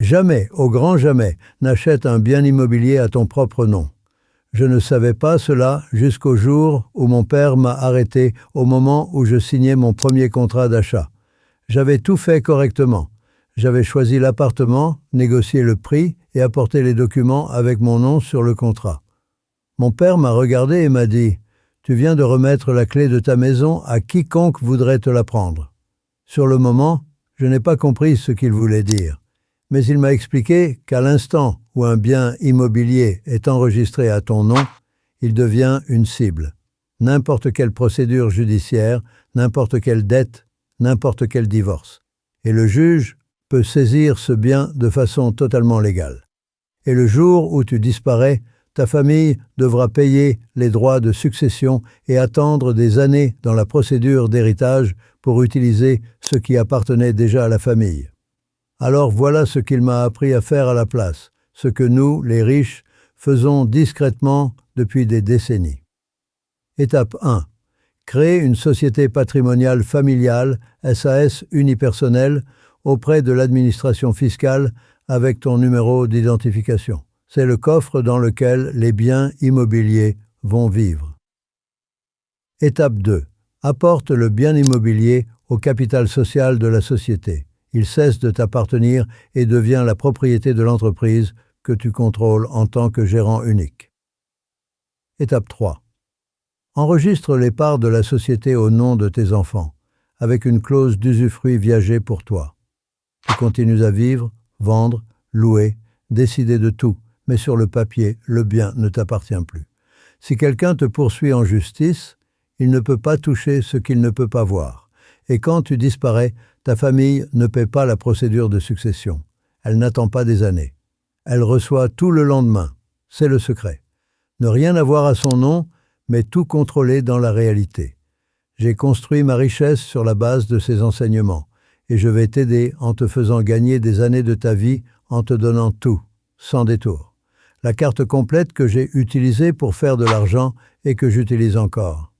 Jamais, au grand jamais, n'achète un bien immobilier à ton propre nom. Je ne savais pas cela jusqu'au jour où mon père m'a arrêté au moment où je signais mon premier contrat d'achat. J'avais tout fait correctement. J'avais choisi l'appartement, négocié le prix et apporté les documents avec mon nom sur le contrat. Mon père m'a regardé et m'a dit « Tu viens de remettre la clé de ta maison à quiconque voudrait te la prendre. » Sur le moment, je n'ai pas compris ce qu'il voulait dire. Mais il m'a expliqué qu'à l'instant où un bien immobilier est enregistré à ton nom, il devient une cible. N'importe quelle procédure judiciaire, n'importe quelle dette, n'importe quel divorce. Et le juge peut saisir ce bien de façon totalement légale. Et le jour où tu disparais, ta famille devra payer les droits de succession et attendre des années dans la procédure d'héritage pour utiliser ce qui appartenait déjà à la famille. Alors voilà ce qu'il m'a appris à faire à la place, ce que nous, les riches, faisons discrètement depuis des décennies. Étape 1. Créer une société patrimoniale familiale, SAS unipersonnelle, auprès de l'administration fiscale avec ton numéro d'identification. C'est le coffre dans lequel les biens immobiliers vont vivre. Étape 2. Apporte le bien immobilier au capital social de la société. Il cesse de t'appartenir et devient la propriété de l'entreprise que tu contrôles en tant que gérant unique. Étape 3. Enregistre les parts de la société au nom de tes enfants, avec une clause d'usufruit viager pour toi. Tu continues à vivre, vendre, louer, décider de tout, mais sur le papier, le bien ne t'appartient plus. Si quelqu'un te poursuit en justice, il ne peut pas toucher ce qu'il ne peut pas voir. Et quand tu disparais, ta famille ne paie pas la procédure de succession. Elle n'attend pas des années. Elle reçoit tout le lendemain. C'est le secret. Ne rien avoir à son nom, mais tout contrôler dans la réalité. J'ai construit ma richesse sur la base de ces enseignements, et je vais t'aider en te faisant gagner des années de ta vie en te donnant tout, sans détour. La carte complète que j'ai utilisée pour faire de l'argent et que j'utilise encore.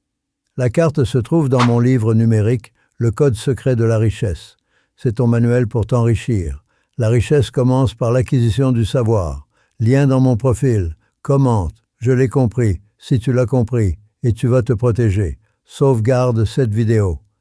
La carte se trouve dans mon livre numérique « Le code secret de la richesse ». C'est ton manuel pour t'enrichir. La richesse commence par l'acquisition du savoir. Lien dans mon profil. Commente. Je l'ai compris. Si tu l'as compris. Et tu vas te protéger. Sauvegarde cette vidéo.